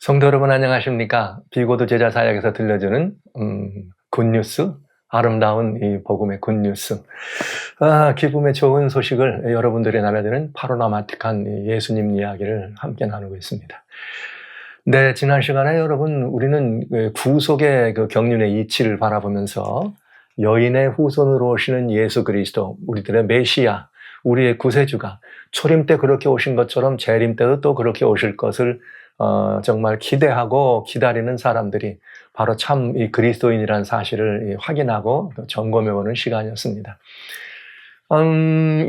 성도 여러분 안녕하십니까? 비고도 제자 사역에서 들려주는 굿뉴스, 아름다운 이 복음의 굿뉴스. 기쁨의 좋은 소식을 여러분들이 나눠드리는 파노라마틱한 이 예수님 이야기를 함께 나누고 있습니다. 네, 지난 시간에 여러분 우리는 구속의 그 경륜의 이치를 바라보면서 여인의 후손으로 오시는 예수 그리스도, 우리들의 메시아, 우리의 구세주가 초림 때 그렇게 오신 것처럼 재림 때도 또 그렇게 오실 것을 정말 기대하고 기다리는 사람들이 바로 참 이 그리스도인이라는 사실을 확인하고 점검해보는 시간이었습니다.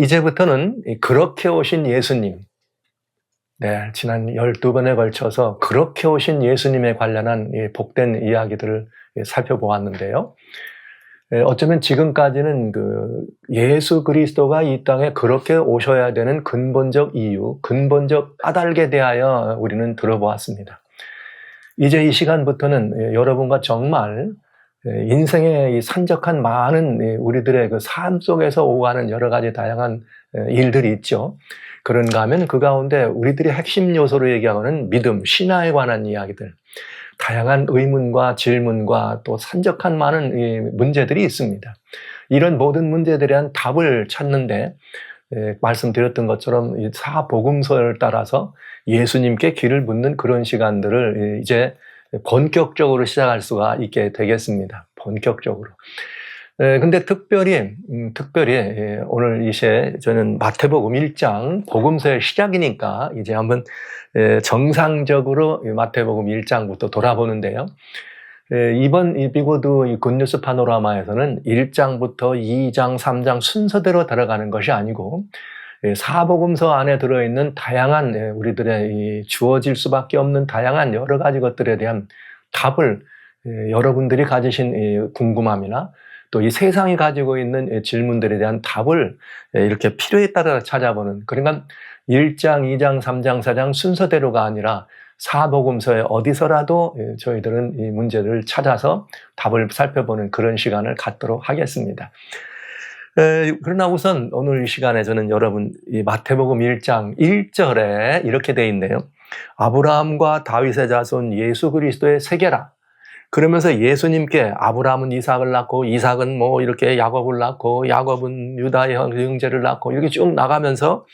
이제부터는 그렇게 오신 예수님, 네, 지난 12번에 걸쳐서 그렇게 오신 예수님에 관련한 복된 이야기들을 살펴보았는데요. 어쩌면 지금까지는 그 예수 그리스도가 이 땅에 그렇게 오셔야 되는 근본적 이유, 근본적 까닭에 대하여 우리는 들어보았습니다. 이제 이 시간부터는 여러분과 정말 인생의 이 산적한 많은 우리들의 그 삶 속에서 오가는 여러 가지 다양한 일들이 있죠. 그런가 하면 그 가운데 우리들이 핵심 요소로 얘기하는 믿음, 신화에 관한 이야기들, 다양한 의문과 질문과 또 산적한 많은 문제들이 있습니다. 이런 모든 문제들에 대한 답을 찾는데 말씀드렸던 것처럼 이 사복음서를 따라서 예수님께 길을 묻는 그런 시간들을 이제 본격적으로 시작할 수가 있게 되겠습니다. 본격적으로. 근데 특별히 오늘 이 시에 저는 마태복음 1장 복음서의 시작이니까 이제 한번 정상적으로 마태복음 1장부터 돌아보는데요. 이번 이 비고도 굿뉴스 파노라마에서는 1장부터 2장, 3장 순서대로 들어가는 것이 아니고 사복음서 안에 들어있는 다양한 우리들의 이 주어질 수밖에 없는 다양한 여러 가지 것들에 대한 답을 여러분들이 가지신 궁금함이나 또 이 세상이 가지고 있는 질문들에 대한 답을 이렇게 필요에 따라 찾아보는, 그러니까 1장, 2장, 3장, 4장 순서대로가 아니라 사복음서에 어디서라도 저희들은 이 문제를 찾아서 답을 살펴보는 그런 시간을 갖도록 하겠습니다. 그러나 우선 오늘 이 시간에 저는 여러분 이 마태복음 1장 1절에 이렇게 돼 있네요. 아브라함과 다윗의 자손 예수 그리스도의 세계라. 그러면서 예수님께 아브라함은 이삭을 낳고 이삭은 뭐 이렇게 야곱을 낳고 야곱은 유다의 형제를 낳고 이렇게 쭉 나가면서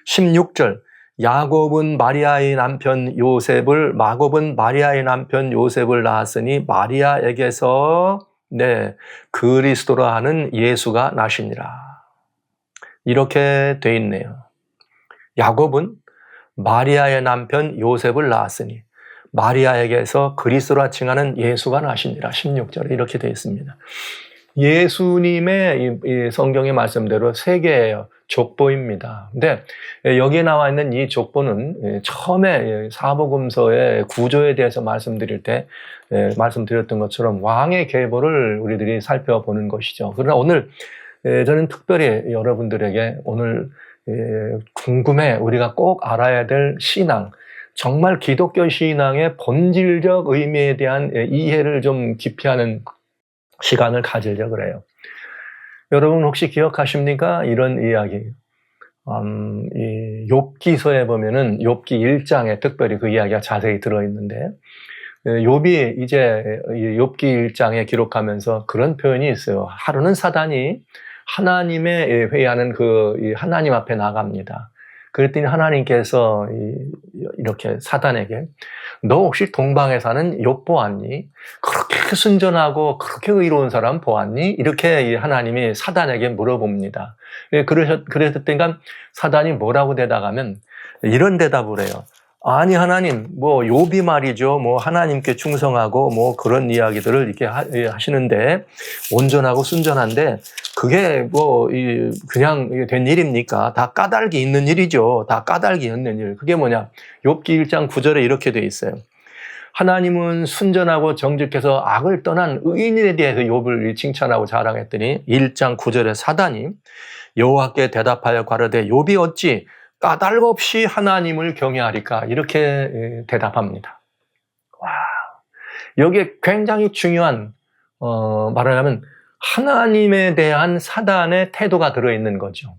16절 야곱은 마리아의 남편 요셉을 마곱은 마리아의 남편 요셉을 낳았으니 마리아에게서 그리스도라 하는 예수가 나시니라. 이렇게 돼 있네요. 야곱은 마리아의 남편 요셉을 낳았으니 마리아에게서 그리스도라 칭하는 예수가 나시니라. 16절에 이렇게 되어 있습니다. 예수님의 이 성경의 말씀대로 세계예요. 족보입니다. 근데 여기에 나와 있는 이 족보는 처음에 사복음서의 구조에 대해서 말씀드릴 때 말씀드렸던 것처럼 왕의 계보를 우리들이 살펴보는 것이죠. 그러나 오늘 저는 특별히 여러분들에게 오늘 궁금해, 우리가 꼭 알아야 될 신앙, 정말 기독교 신앙의 본질적 의미에 대한 이해를 좀 깊이 하는 시간을 가지려고 그래요. 여러분 혹시 기억하십니까? 이런 이야기. 이 욥기서에 보면은 욥기 1장에 특별히 그 이야기가 자세히 들어있는데, 욥이 이제 욥기 1장에 기록하면서 그런 표현이 있어요. 하루는 사단이 하나님의 회의하는 그 하나님 앞에 나갑니다. 그랬더니 하나님께서 이렇게 사단에게 너 혹시 동방에 사는 욥 보았니? 그렇게 순전하고 그렇게 의로운 사람 보았니? 이렇게 하나님이 사단에게 물어봅니다. 그랬더니 사단이 뭐라고 대답하면 이런 대답을 해요. 아니 하나님, 뭐 욥이 말이죠. 뭐 하나님께 충성하고 뭐 그런 이야기들을 이렇게 하시는데 온전하고 순전한데 그게 뭐 그냥 된 일입니까? 다 까닭이 있는 일이죠. 다 까닭이 있는 일. 그게 뭐냐? 욥기 1장 9절에 이렇게 돼 있어요. 하나님은 순전하고 정직해서 악을 떠난 의인에 대해서 욥을 칭찬하고 자랑했더니 1장 9절에 사단이 여호와께 대답하여 가로되 욥이 어찌 까닭 없이 하나님을 경외하리까? 이렇게 대답합니다. 와, 여기에 굉장히 중요한 말을 하면 하나님에 대한 사단의 태도가 들어있는 거죠.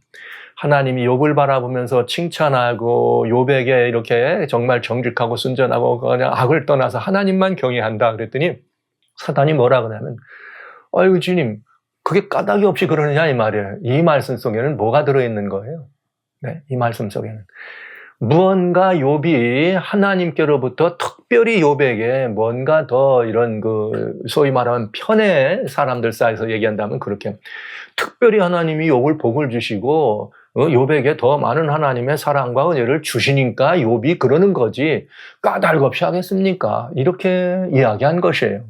하나님이 욥을 바라보면서 칭찬하고 욥에게 이렇게 정말 정직하고 순전하고 그냥 악을 떠나서 하나님만 경외한다 그랬더니 사단이 뭐라 그러냐면 아이고 주님 그게 까닭이 없이 그러느냐 이 말이에요. 이 말씀 속에는 뭐가 들어있는 거예요? 네, 이 말씀 속에는 무언가 욥이 하나님께로부터 특별히 욥에게 뭔가 더 이런 소위 말하면 편의 사람들 사이에서 얘기한다면 그렇게 특별히 하나님이 욥을 복을 주시고 욥에게 더 많은 하나님의 사랑과 은혜를 주시니까 욥이 그러는 거지 까닭 없이 하겠습니까? 이렇게 이야기한 것이에요.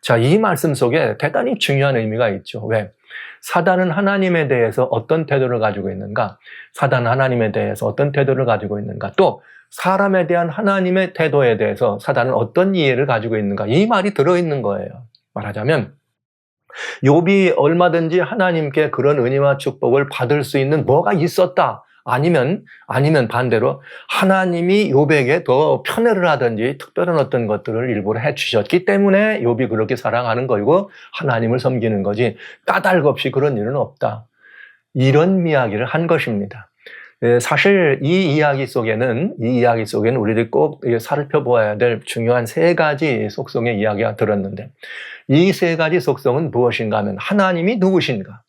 자, 이 말씀 속에 대단히 중요한 의미가 있죠. 왜? 사단은 하나님에 대해서 어떤 태도를 가지고 있는가? 사단은 하나님에 대해서 어떤 태도를 가지고 있는가? 또 사람에 대한 하나님의 태도에 대해서 사단은 어떤 이해를 가지고 있는가? 이 말이 들어있는 거예요. 말하자면 욥이 얼마든지 하나님께 그런 은혜와 축복을 받을 수 있는 뭐가 있었다. 아니면 반대로 하나님이 욥에게 더 편애를 하든지 특별한 어떤 것들을 일부러 해주셨기 때문에 욥이 그렇게 사랑하는 거고 하나님을 섬기는 거지 까닭 없이 그런 일은 없다. 이런 이야기를 한 것입니다. 사실 이 이야기 속에는 우리들이 꼭 살펴보아야 될 중요한 세 가지 속성의 이야기가 들었는데 이 세 가지 속성은 무엇인가 하면 하나님이 누구신가?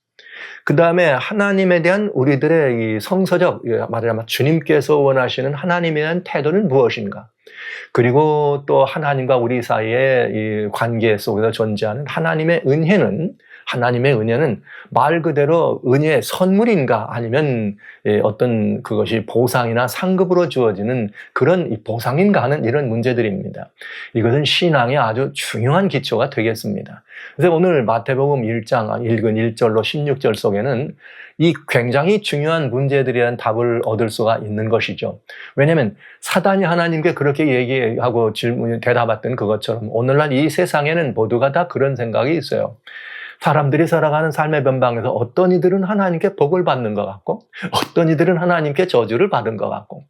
그 다음에 하나님에 대한 우리들의 이 성서적, 말하자면 주님께서 원하시는 하나님에 대한 태도는 무엇인가? 그리고 또 하나님과 우리 사이의 이 관계 속에서 존재하는 하나님의 은혜는 말 그대로 은혜의 선물인가 아니면 어떤 그것이 보상이나 상급으로 주어지는 그런 보상인가 하는 이런 문제들입니다. 이것은 신앙의 아주 중요한 기초가 되겠습니다. 그래서 오늘 마태복음 1장 읽은 1절로 16절 속에는 이 굉장히 중요한 문제들에 대한 답을 얻을 수가 있는 것이죠. 왜냐하면 사단이 하나님께 그렇게 얘기하고 대답했던 그것처럼 오늘날 이 세상에는 모두가 다 그런 생각이 있어요. 사람들이 살아가는 삶의 변방에서 어떤 이들은 하나님께 복을 받는 것 같고 어떤 이들은 하나님께 저주를 받은 것 같고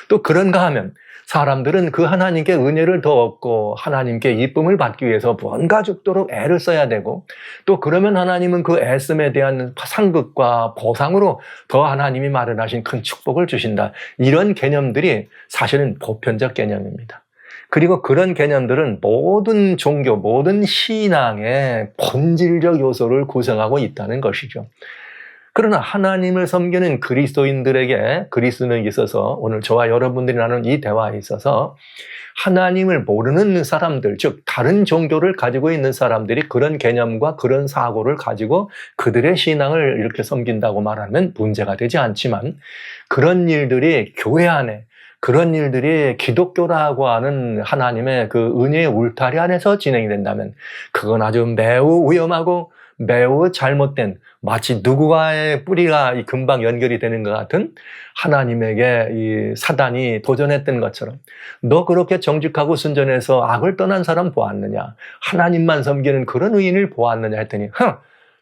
또 그런가 하면 사람들은 그 하나님께 은혜를 더 얻고 하나님께 이쁨을 받기 위해서 뭔가 죽도록 애를 써야 되고 또 그러면 하나님은 그 애씀에 대한 상급과 보상으로 더 하나님이 마련하신 큰 축복을 주신다. 이런 개념들이 사실은 보편적 개념입니다. 그리고 그런 개념들은 모든 종교, 모든 신앙의 본질적 요소를 구성하고 있다는 것이죠. 그러나 하나님을 섬기는 그리스도인들에게 있어서 오늘 저와 여러분들이 나눈 이 대화에 있어서 하나님을 모르는 사람들, 즉 다른 종교를 가지고 있는 사람들이 그런 개념과 그런 사고를 가지고 그들의 신앙을 이렇게 섬긴다고 말하면 문제가 되지 않지만 그런 일들이 교회 안에 그런 일들이 기독교라고 하는 하나님의 그 은혜의 울타리 안에서 진행이 된다면 그건 아주 매우 위험하고 매우 잘못된 마치 누구와의 뿌리가 금방 연결이 되는 것 같은 하나님에게 이 사단이 도전했던 것처럼 너 그렇게 정직하고 순전해서 악을 떠난 사람 보았느냐? 하나님만 섬기는 그런 의인을 보았느냐 했더니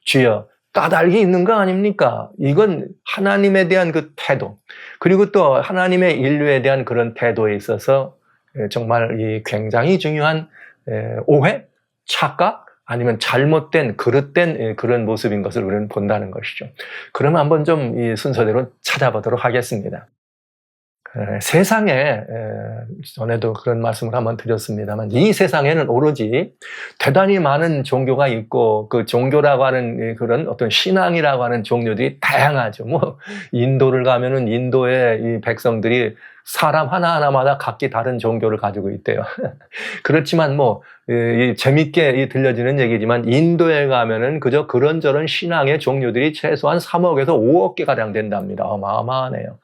주여 까닭이 있는 거 아닙니까? 이건 하나님에 대한 그 태도 그리고 또 하나님의 인류에 대한 그런 태도에 있어서 정말 이 굉장히 중요한 오해, 착각 아니면 잘못된 그릇된 그런 모습인 것을 우리는 본다는 것이죠. 그러면 한번 좀 이 순서대로 찾아보도록 하겠습니다. 세상에 전에도 그런 말씀을 한번 드렸습니다만 이 세상에는 오로지 대단히 많은 종교가 있고 그 종교라고 하는 그런 어떤 신앙이라고 하는 종류들이 다양하죠. 뭐 인도를 가면은 인도의 이 백성들이 사람 하나하나마다 각기 다른 종교를 가지고 있대요. 그렇지만 뭐 재밌게 들려지는 얘기지만 인도에 가면은 그저 그런저런 신앙의 종류들이 최소한 3억에서 5억 개 가량 된답니다. 어마어마하네요.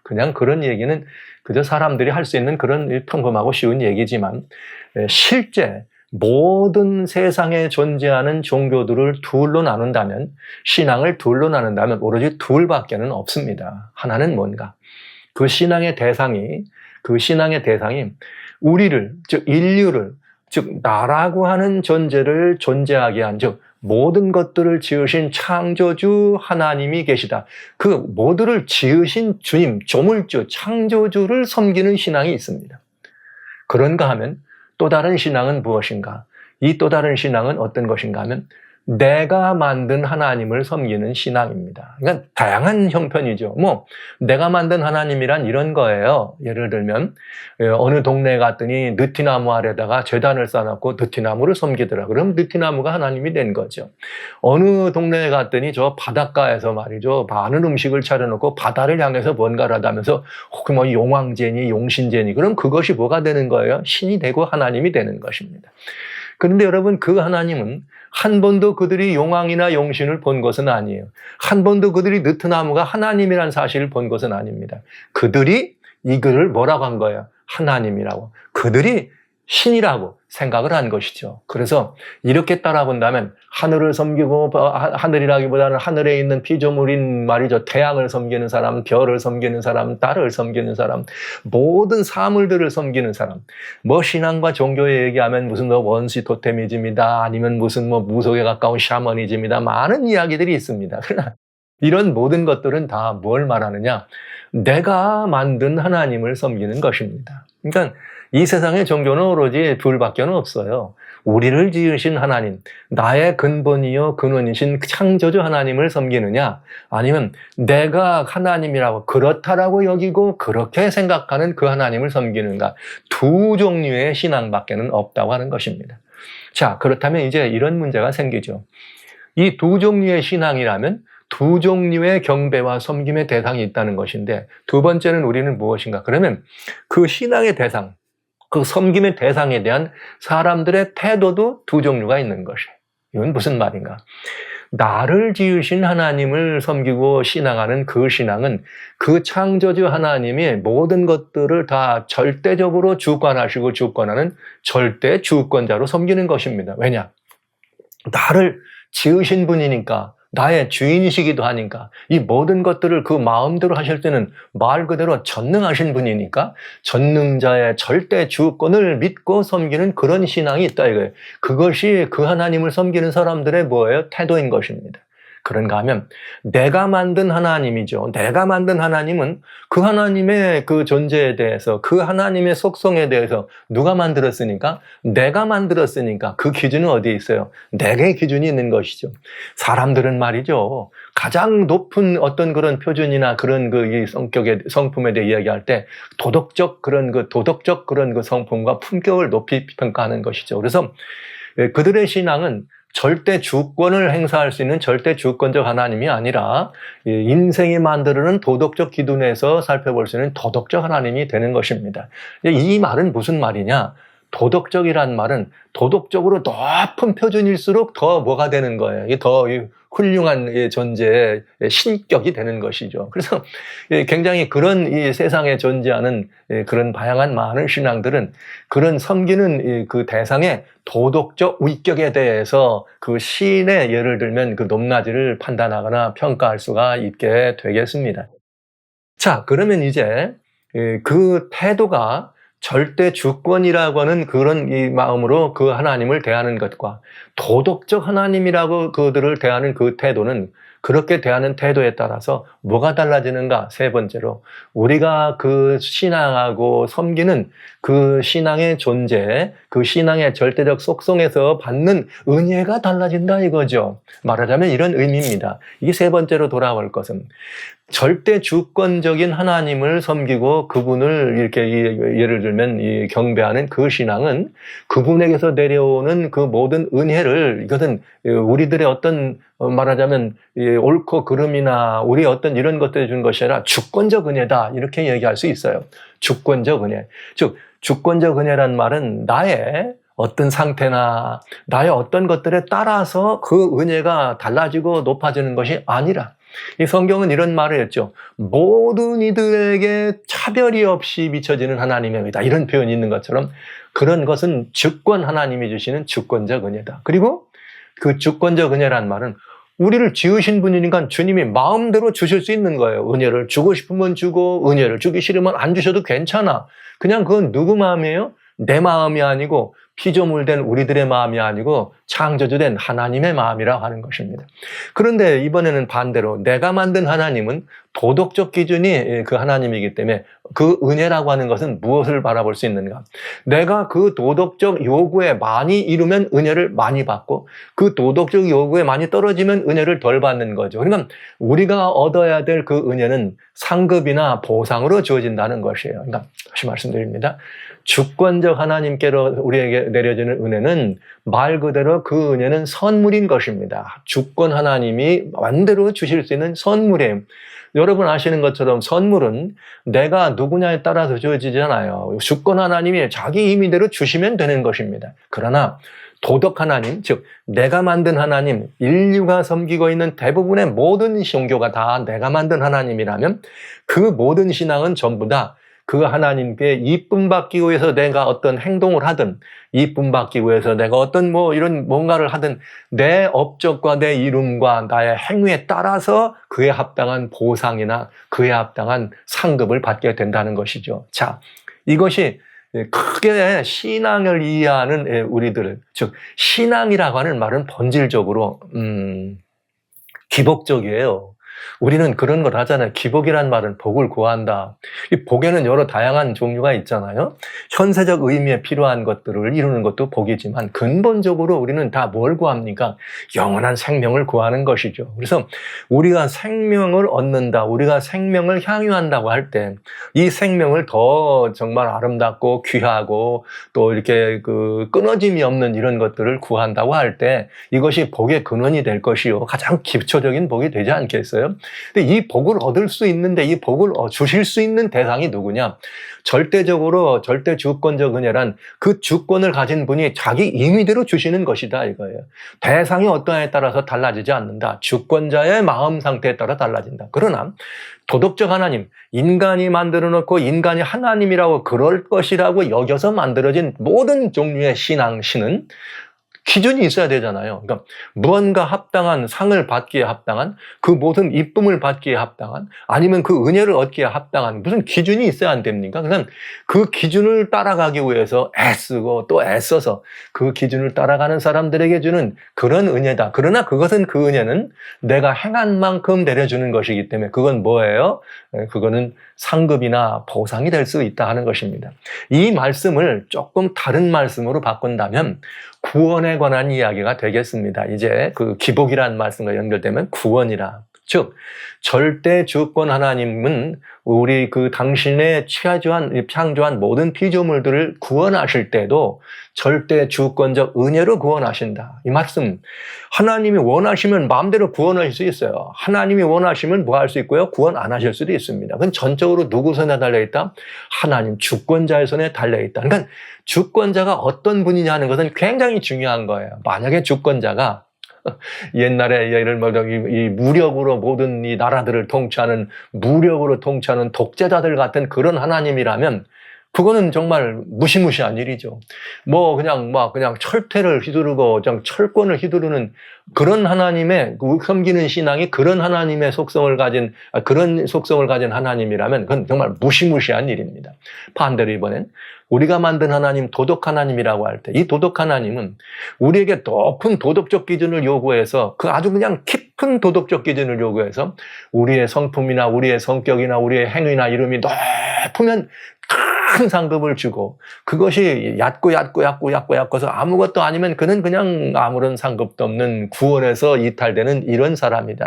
그냥 그런 얘기는 그저 사람들이 할 수 있는 그런 평범하고 쉬운 얘기지만 실제 모든 세상에 존재하는 종교들을 둘로 나눈다면 신앙을 둘로 나눈다면 오로지 둘밖에는 없습니다. 하나는 뭔가? 그 신앙의 대상이 우리를 즉 인류를 즉 나라고 하는 존재를 존재하게 한 즉 모든 것들을 지으신 창조주 하나님이 계시다. 그 모두를 지으신 주님, 조물주, 창조주를 섬기는 신앙이 있습니다. 그런가 하면 또 다른 신앙은 무엇인가? 이 또 다른 신앙은 어떤 것인가 하면 내가 만든 하나님을 섬기는 신앙입니다. 그러니까 다양한 형편이죠. 내가 만든 하나님이란 이런 거예요. 예를 들면 어느 동네에 갔더니 느티나무 아래다가 제단을 쌓아놓고 느티나무를 섬기더라. 그럼 느티나무가 하나님이 된 거죠. 어느 동네에 갔더니 저 바닷가에서 말이죠. 많은 음식을 차려놓고 바다를 향해서 뭔가를 하다면서 혹 용왕제니 용신제니 그럼 그것이 뭐가 되는 거예요? 신이 되고 하나님이 되는 것입니다. 그런데 여러분 그 하나님은 한 번도 그들이 용왕이나 용신을 본 것은 아니에요. 한 번도 그들이 느티나무가 하나님이란 사실을 본 것은 아닙니다. 그들이 이글을 뭐라고 한 거예요? 하나님이라고. 그들이 신이라고 생각을 한 것이죠. 그래서 이렇게 따라본다면 하늘을 섬기고 하늘이라기보다는 하늘에 있는 피조물인 말이죠. 태양을 섬기는 사람, 별을 섬기는 사람, 달을 섬기는 사람, 모든 사물들을 섬기는 사람. 신앙과 종교에 얘기하면 무슨 원시 토테미즘이다 아니면 무슨 무속에 가까운 샤머니즘이다 많은 이야기들이 있습니다. 그러나 이런 모든 것들은 다 뭘 말하느냐? 내가 만든 하나님을 섬기는 것입니다. 그러니까 이 세상의 종교는 오로지 둘밖에 없어요. 우리를 지으신 하나님, 나의 근본이요 근원이신 창조주 하나님을 섬기느냐 아니면 내가 하나님이라고 그렇다라고 여기고 그렇게 생각하는 그 하나님을 섬기는가 두 종류의 신앙밖에는 없다고 하는 것입니다. 자, 그렇다면 이제 이런 문제가 생기죠. 이 두 종류의 신앙이라면 두 종류의 경배와 섬김의 대상이 있다는 것인데 두 번째는 우리는 무엇인가? 그러면 그 신앙의 대상, 그 섬김의 대상에 대한 사람들의 태도도 두 종류가 있는 것이에요. 이건 무슨 말인가? 나를 지으신 하나님을 섬기고 신앙하는 그 신앙은 그 창조주 하나님이 모든 것들을 다 절대적으로 주관하시고 주권하는 절대 주권자로 섬기는 것입니다. 왜냐? 나를 지으신 분이니까 나의 주인이시기도 하니까 이 모든 것들을 그 마음대로 하실 때는 말 그대로 전능하신 분이니까 전능자의 절대 주권을 믿고 섬기는 그런 신앙이 있다 이거예요. 그것이 그 하나님을 섬기는 사람들의 뭐예요? 태도인 것입니다. 그런가 하면 내가 만든 하나님이죠. 내가 만든 하나님은 그 하나님의 그 존재에 대해서 그 하나님의 속성에 대해서 누가 만들었으니까? 내가 만들었으니까 그 기준은 어디에 있어요? 내게 기준이 있는 것이죠. 사람들은 말이죠. 가장 높은 어떤 그런 표준이나 그런 이 성격의 성품에 대해 이야기할 때 도덕적 그런 그 성품과 품격을 높이 평가하는 것이죠. 그래서 그들의 신앙은 절대 주권을 행사할 수 있는 절대 주권적 하나님이 아니라 인생이 만드는 도덕적 기준에서 살펴볼 수 있는 도덕적 하나님이 되는 것입니다. 이 말은 무슨 말이냐? 도덕적이란 말은 도덕적으로 높은 표준일수록 더 뭐가 되는 거예요? 더 훌륭한 존재의 신격이 되는 것이죠. 그래서 굉장히 그런 이 세상에 존재하는 그런 다양한 많은 신앙들은 그런 섬기는 그 대상의 도덕적 위격에 대해서 그 신의 예를 들면 그 높낮이를 판단하거나 평가할 수가 있게 되겠습니다. 자, 그러면 이제 그 태도가 절대 주권이라고 하는 그런 이 마음으로 그 하나님을 대하는 것과 도덕적 하나님이라고 그들을 대하는 그 태도는 그렇게 대하는 태도에 따라서 뭐가 달라지는가? 세 번째로 우리가 그 신앙하고 섬기는 그 신앙의 존재, 그 신앙의 절대적 속성에서 받는 은혜가 달라진다 이거죠. 말하자면 이런 의미입니다. 이게 세 번째로 돌아올 것은 절대 주권적인 하나님을 섬기고 그분을 이렇게 예를 들면 경배하는 그 신앙은 그분에게서 내려오는 그 모든 은혜를 이것은 우리들의 어떤 말하자면 옳고 그름이나 우리 어떤 이런 것들을 준 것이 아니라 주권적 은혜다 이렇게 얘기할 수 있어요. 주권적 은혜. 즉 주권적 은혜란 말은 나의 어떤 상태나 나의 어떤 것들에 따라서 그 은혜가 달라지고 높아지는 것이 아니라 이 성경은 이런 말을 했죠. 모든 이들에게 차별이 없이 비춰지는 하나님의 은혜다. 이런 표현이 있는 것처럼 그런 것은 주권 하나님이 주시는 주권적 은혜다. 그리고 그 주권적 은혜란 말은 우리를 지으신 분이니까 주님이 마음대로 주실 수 있는 거예요. 은혜를 주고 싶으면 주고 은혜를 주기 싫으면 안 주셔도 괜찮아. 그냥 그건 누구 마음이에요? 내 마음이 아니고 피조물된 우리들의 마음이 아니고 창조주된 하나님의 마음이라고 하는 것입니다. 그런데 이번에는 반대로 내가 만든 하나님은 도덕적 기준이 그 하나님이기 때문에 그 은혜라고 하는 것은 무엇을 바라볼 수 있는가? 내가 그 도덕적 요구에 많이 이루면 은혜를 많이 받고 그 도덕적 요구에 많이 떨어지면 은혜를 덜 받는 거죠. 그러니까 우리가 얻어야 될 그 은혜는 상급이나 보상으로 주어진다는 것이에요. 그러니까 다시 말씀드립니다. 주권적 하나님께로 우리에게 내려지는 은혜는 말 그대로 그 은혜는 선물인 것입니다. 주권 하나님이 마음대로 주실 수 있는 선물이에요. 여러분 아시는 것처럼 선물은 내가 누구냐에 따라서 주어지잖아요. 주권 하나님이 자기 임의대로 주시면 되는 것입니다. 그러나 도덕 하나님, 즉 내가 만든 하나님, 인류가 섬기고 있는 대부분의 모든 종교가 다 내가 만든 하나님이라면 그 모든 신앙은 전부 다 그 하나님께 이쁨 받기 위해서 내가 어떤 행동을 하든 이쁨 받기 위해서 내가 어떤 이런 뭔가를 하든 내 업적과 내 이름과 나의 행위에 따라서 그에 합당한 보상이나 그에 합당한 상급을 받게 된다는 것이죠. 자, 이것이 크게 신앙을 이해하는 우리들, 즉 신앙이라고 하는 말은 본질적으로 기복적이에요. 우리는 그런 걸 하잖아요. 기복이란 말은 복을 구한다. 이 복에는 여러 다양한 종류가 있잖아요. 현세적 의미에 필요한 것들을 이루는 것도 복이지만 근본적으로 우리는 다 뭘 구합니까? 영원한 생명을 구하는 것이죠. 그래서 우리가 생명을 얻는다, 우리가 생명을 향유한다고 할 때 이 생명을 더 정말 아름답고 귀하고 또 이렇게 끊어짐이 없는 이런 것들을 구한다고 할 때 이것이 복의 근원이 될 것이요. 가장 기초적인 복이 되지 않겠어요? 근데 이 복을 얻을 수 있는데 이 복을 주실 수 있는 대상이 누구냐? 절대적으로 절대 주권적 은혜란 그 주권을 가진 분이 자기 임의대로 주시는 것이다 이거예요. 대상이 어떠냐에 따라서 달라지지 않는다. 주권자의 마음 상태에 따라 달라진다. 그러나 도덕적 하나님, 인간이 만들어 놓고 인간이 하나님이라고 그럴 것이라고 여겨서 만들어진 모든 종류의 신앙신은 기준이 있어야 되잖아요. 그러니까 무언가 합당한 상을 받기에 합당한 그 모든 이쁨을 받기에 합당한 아니면 그 은혜를 얻기에 합당한 무슨 기준이 있어야 안 됩니까? 그러니까 그 기준을 따라가기 위해서 애쓰고 또 애써서 그 기준을 따라가는 사람들에게 주는 그런 은혜다. 그러나 그것은 그 은혜는 내가 행한 만큼 내려주는 것이기 때문에 그건 뭐예요? 그거는 상급이나 보상이 될 수 있다 하는 것입니다. 이 말씀을 조금 다른 말씀으로 바꾼다면 구원에 관한 이야기가 되겠습니다. 이제 그 기복이라는 말씀과 연결되면 구원이라. 즉 절대 주권 하나님은 우리 당신의 창조한 모든 피조물들을 구원하실 때도 절대 주권적 은혜로 구원하신다. 이 말씀 하나님이 원하시면 마음대로 구원하실 수 있어요. 하나님이 원하시면 뭐 할 수 있고요. 구원 안 하실 수도 있습니다. 그건 전적으로 누구 손에 달려있다? 하나님 주권자의 손에 달려있다. 그러니까 주권자가 어떤 분이냐 하는 것은 굉장히 중요한 거예요. 만약에 주권자가 옛날에 예를 들면 이 무력으로 모든 이 나라들을 통치하는 무력으로 통치하는 독재자들 같은 그런 하나님이라면 그거는 정말 무시무시한 일이죠. 그냥 철퇴를 휘두르고 그냥 철권을 휘두르는 그런 하나님의 섬기는 신앙이 그런 하나님의 속성을 가진 하나님이라면 그건 정말 무시무시한 일입니다. 반대로 이번엔 우리가 만든 하나님, 도덕 하나님이라고 할 때 이 도덕 하나님은 우리에게 높은 도덕적 기준을 요구해서 그 아주 그냥 깊은 도덕적 기준을 요구해서 우리의 성품이나 우리의 성격이나 우리의 행위나 이름이 높으면 큰 상급을 주고 그것이 얕고서 아무것도 아니면 그는 그냥 아무런 상급도 없는 구원에서 이탈되는 이런 사람이다.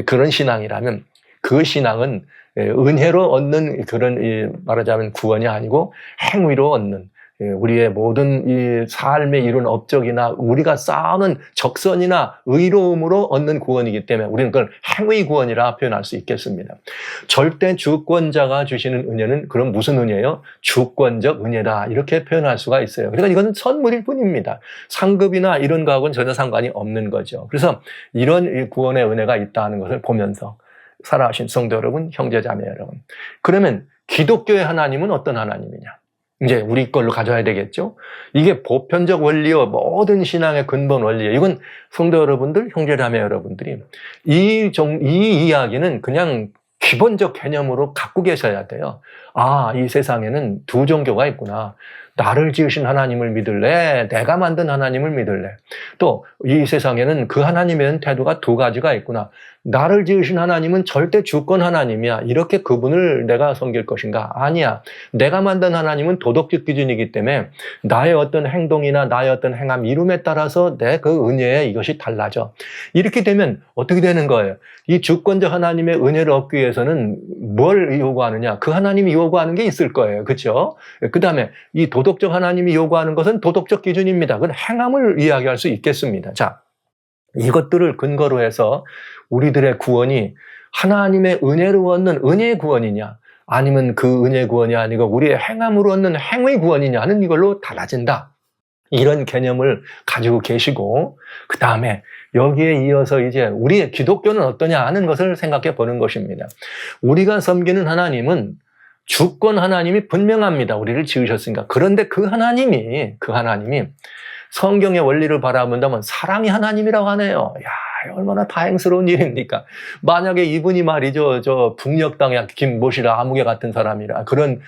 그런 신앙이라면 그 신앙은 은혜로 얻는 그런 말하자면 구원이 아니고 행위로 얻는 우리의 모든 이 삶에 이룬 업적이나 우리가 쌓아놓은 적선이나 의로움으로 얻는 구원이기 때문에 우리는 그걸 행위 구원이라 표현할 수 있겠습니다. 절대 주권자가 주시는 은혜는 그럼 무슨 은혜예요? 주권적 은혜다 이렇게 표현할 수가 있어요. 그러니까 이건 선물일 뿐입니다. 상급이나 이런 거하고는 전혀 상관이 없는 거죠. 그래서 이런 구원의 은혜가 있다는 것을 보면서 살아가신 성도 여러분, 형제자매 여러분, 그러면 기독교의 하나님은 어떤 하나님이냐? 이제 우리 걸로 가져야 되겠죠? 이게 보편적 원리요, 모든 신앙의 근본 원리예요. 이건 성도 여러분들, 형제자매 여러분들이 이 이야기는 그냥 기본적 개념으로 갖고 계셔야 돼요. 아, 이 세상에는 두 종교가 있구나. 나를 지으신 하나님을 믿을래? 내가 만든 하나님을 믿을래? 또 이 세상에는 그 하나님에 대한 태도가 두 가지가 있구나. 나를 지으신 하나님은 절대 주권 하나님이야. 이렇게 그분을 내가 섬길 것인가? 아니야. 내가 만든 하나님은 도덕적 기준이기 때문에 나의 어떤 행동이나 나의 어떤 행함, 이름에 따라서 내 그 은혜에 이것이 달라져. 이렇게 되면 어떻게 되는 거예요? 이 주권적 하나님의 은혜를 얻기 위해서는 뭘 요구하느냐? 그 하나님이 요구하는 게 있을 거예요. 그렇죠? 그 다음에 이 도덕적 하나님이 요구하는 것은 도덕적 기준입니다. 그건 행함을 이야기할 수 있겠습니다. 자, 이것들을 근거로 해서 우리들의 구원이 하나님의 은혜로 얻는 은혜의 구원이냐, 아니면 그 은혜의 구원이 아니고 우리의 행함으로 얻는 행의 구원이냐는 이걸로 달라진다. 이런 개념을 가지고 계시고, 그 다음에 여기에 이어서 이제 우리의 기독교는 어떠냐 하는 것을 생각해 보는 것입니다. 우리가 섬기는 하나님은 주권 하나님이 분명합니다. 우리를 지으셨으니까. 그런데 그 하나님이 성경의 원리를 바라본다면 사랑의 하나님이라고 하네요. 야, 얼마나 다행스러운 일입니까? 만약에 이분이 말이죠, 저 북녘 땅의 김모시라 아무개 같은 사람이라 그런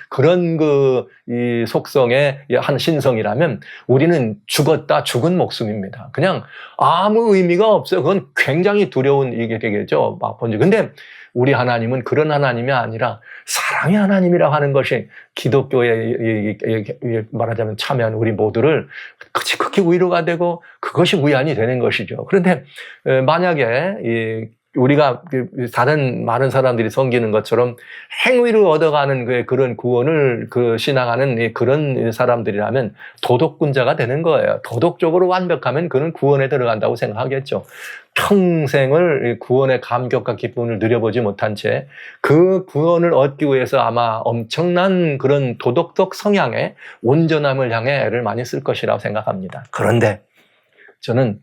이 속성의 한 신성이라면 우리는 죽은 목숨입니다. 그냥 아무 의미가 없어요. 그건 굉장히 두려운 이게 되겠죠. 근데 우리 하나님은 그런 하나님이 아니라 사랑의 하나님이라고 하는 것이 기독교에 말하자면 참여한 우리 모두를 극히 위로가 되고 그것이 위안이 되는 것이죠. 그런데 만약에 우리가 다른 많은 사람들이 섬기는 것처럼 행위로 얻어가는 그런 구원을 신앙하는 그런 사람들이라면 도덕군자가 되는 거예요. 도덕적으로 완벽하면 그는 구원에 들어간다고 생각하겠죠. 평생을 구원의 감격과 기쁨을 누려보지 못한 채 그 구원을 얻기 위해서 아마 엄청난 그런 도덕적 성향의 온전함을 향해 애를 많이 쓸 것이라고 생각합니다. 그런데 저는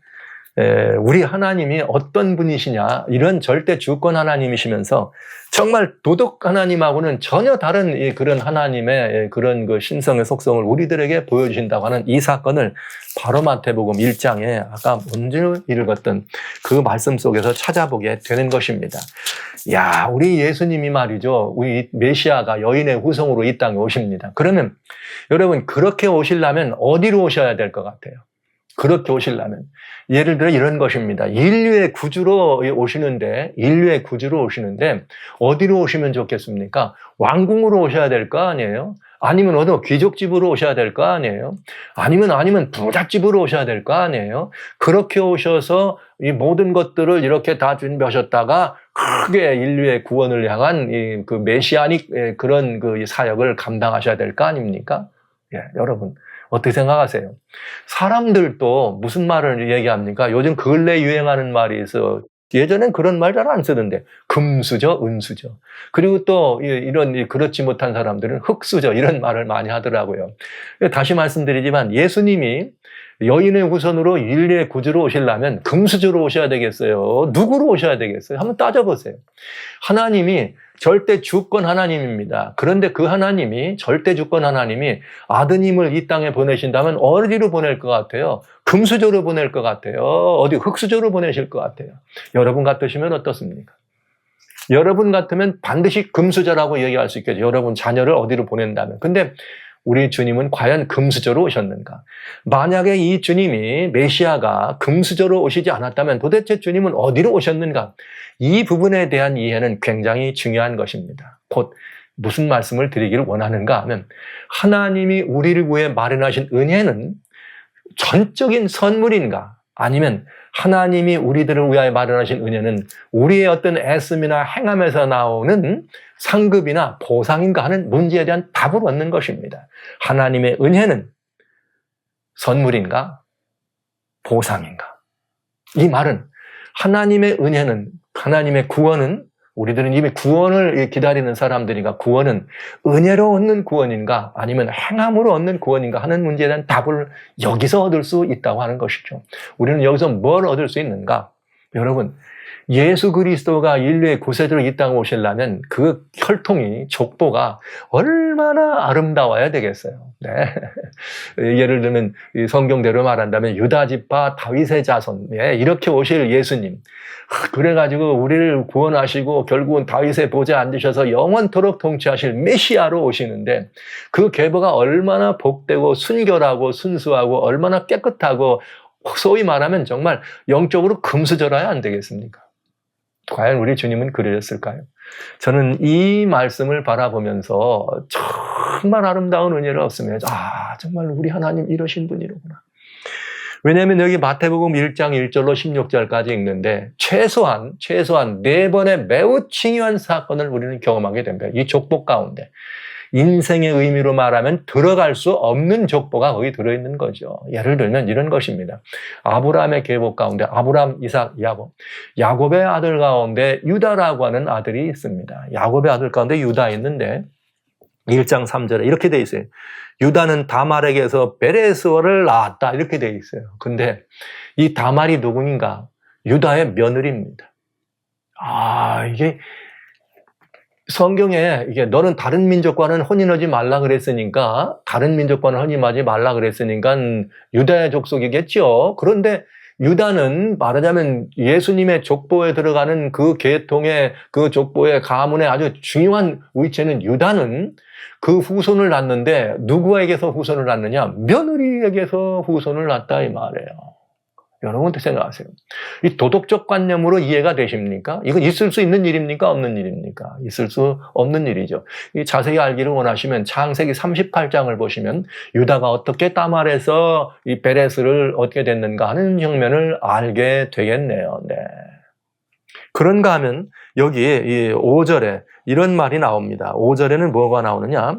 우리 하나님이 어떤 분이시냐, 이런 절대 주권 하나님이시면서 정말 도덕 하나님하고는 전혀 다른 그런 하나님의 그런 그 신성의 속성을 우리들에게 보여주신다고 하는 이 사건을 바로 마태복음 1장에 아까 먼저 읽었던 그 말씀 속에서 찾아보게 되는 것입니다. 야, 우리 예수님이 말이죠, 우리 메시아가 여인의 후손으로 이 땅에 오십니다. 그러면 여러분, 그렇게 오시려면 어디로 오셔야 될 것 같아요? 그렇게 오시려면 예를 들어 이런 것입니다. 인류의 구주로 오시는데 어디로 오시면 좋겠습니까? 왕궁으로 오셔야 될 거 아니에요? 아니면 어디 귀족집으로 오셔야 될 거 아니에요? 아니면 부잣집으로 오셔야 될 거 아니에요? 그렇게 오셔서 이 모든 것들을 이렇게 다 준비하셨다가 크게 인류의 구원을 향한 그 메시아닉 그런 그 사역을 감당하셔야 될 거 아닙니까? 예, 여러분. 어떻게 생각하세요? 사람들도 무슨 말을 얘기합니까? 요즘 근래 유행하는 말이 있어. 예전엔 그런 말 잘 안 쓰는데 금수저, 은수저. 그리고 또 이런 그렇지 못한 사람들은 흙수저 이런 말을 많이 하더라고요. 다시 말씀드리지만 예수님이 여인의 후손으로 인류의 구주로 오시려면 금수저로 오셔야 되겠어요? 누구로 오셔야 되겠어요? 한번 따져보세요. 하나님이 절대 주권 하나님입니다. 그런데 그 하나님이, 절대 주권 하나님이 아드님을 이 땅에 보내신다면 어디로 보낼 것 같아요? 금수저로 보낼 것 같아요? 어디 흙수저로 보내실 것 같아요? 여러분 같으시면 어떻습니까? 여러분 같으면 반드시 금수저라고 얘기할 수 있겠죠. 여러분 자녀를 어디로 보낸다면. 근데 우리 주님은 과연 금수저로 오셨는가? 만약에 이 주님이 메시아가 금수저로 오시지 않았다면 도대체 주님은 어디로 오셨는가? 이 부분에 대한 이해는 굉장히 중요한 것입니다. 곧 무슨 말씀을 드리기를 원하는가 하면 하나님이 우리를 위해 마련하신 은혜는 전적인 선물인가? 아니면 하나님이 우리들을 위하여 마련하신 은혜는 우리의 어떤 애씀이나 행함에서 나오는 상급이나 보상인가 하는 문제에 대한 답을 얻는 것입니다. 하나님의 은혜는 선물인가? 보상인가? 이 말은 하나님의 은혜는, 하나님의 구원은, 우리들은 이미 구원을 기다리는 사람들이니까 구원은 은혜로 얻는 구원인가 아니면 행함으로 얻는 구원인가 하는 문제에 대한 답을 여기서 얻을 수 있다고 하는 것이죠. 우리는 여기서 뭘 얻을 수 있는가? 여러분, 예수 그리스도가 인류의 구세주로 이 땅에 오시려면 그 혈통이, 족보가 얼마나 아름다워야 되겠어요. 네. 예를 들면 성경대로 말한다면 유다 지파 다윗의 자손, 이렇게 오실 예수님. 그래가지고 우리를 구원하시고 결국은 다윗의 보좌에 앉으셔서 영원토록 통치하실 메시아로 오시는데 그 계보가 얼마나 복되고 순결하고 순수하고 얼마나 깨끗하고 소위 말하면 정말 영적으로 금수저라야 안 되겠습니까? 과연 우리 주님은 그러셨을까요? 저는 이 말씀을 바라보면서 정말 아름다운 은혜를 얻습니다. 정말 우리 하나님 이러신 분이로구나. 왜냐하면 여기 마태복음 1장 1절로 16절까지 읽는데 최소한 4번의 매우 중요한 사건을 우리는 경험하게 됩니다. 이 족보 가운데. 인생의 의미로 말하면 들어갈 수 없는 족보가 거기 들어있는 거죠. 예를 들면 이런 것입니다. 아브라함의 계보 가운데 아브라함, 이삭, 야곱. 야곱의 아들 가운데 유다라고 하는 아들이 있습니다. 야곱의 아들 가운데 유다 있는데 1장 3절에 이렇게 돼 있어요. 유다는 다말에게서 베레스어를 낳았다 이렇게 돼 있어요. 근데 이 다말이 누구인가? 유다의 며느리입니다. 이게 성경에 이게 너는 다른 민족과는 혼인하지 말라 그랬으니까 다른 민족과는 혼인하지 말라 그랬으니까 유다의 족속이겠죠. 그런데 유다는 말하자면 예수님의 족보에 들어가는 그 계통의 그 족보의 가문의 아주 중요한 위치는 유다는 그 후손을 낳는데 누구에게서 후손을 낳느냐? 며느리에게서 후손을 낳았다 이 말이에요. 여러분 어떻게 생각하세요? 이 도덕적 관념으로 이해가 되십니까? 이건 있을 수 있는 일입니까? 없는 일입니까? 있을 수 없는 일이죠. 이 자세히 알기를 원하시면 창세기 38장을 보시면 유다가 어떻게 다말에서 이 베레스를 얻게 됐는가 하는 장면을 알게 되겠네요. 네. 그런가 하면 여기 이 5절에 이런 말이 나옵니다. 5절에는 뭐가 나오느냐?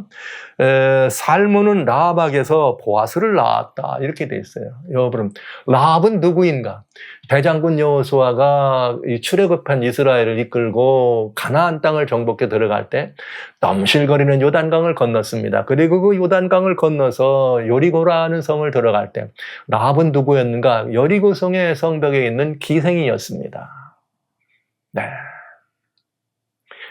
살몬은 라합에게서 보아스를 낳았다. 이렇게 돼 있어요. 여러분, 라합은 누구인가? 대장군 여호수아가 출애굽한 이스라엘을 이끌고 가나안 땅을 정복해 들어갈 때 넘실거리는 요단강을 건넜습니다. 그리고 그 요단강을 건너서 여리고라는 성을 들어갈 때 라합은 누구였는가? 여리고 성의 성벽에 있는 기생이었습니다. 네.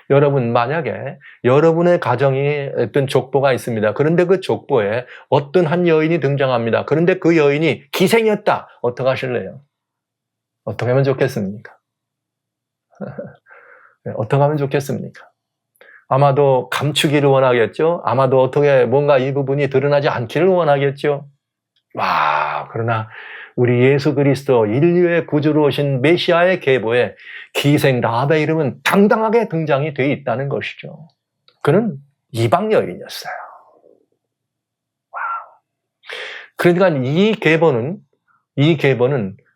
여러분 만약에 여러분의 가정이 어떤 족보가 있습니다. 그런데 그 족보에 어떤 한 여인이 등장합니다. 그런데 그 여인이 기생이었다. 어떻게 하실래요? 어떻게 하면 좋겠습니까? 어떻게 하면 좋겠습니까? 아마도 감추기를 원하겠죠. 아마도 어떻게 뭔가 이 부분이 드러나지 않기를 원하겠죠. 그러나 우리 예수 그리스도 인류의 구주로 오신 메시아의 계보에 기생 라합의 이름은 당당하게 등장이 되어 있다는 것이죠. 그는 이방 여인이었어요. 그러니까 이 계보는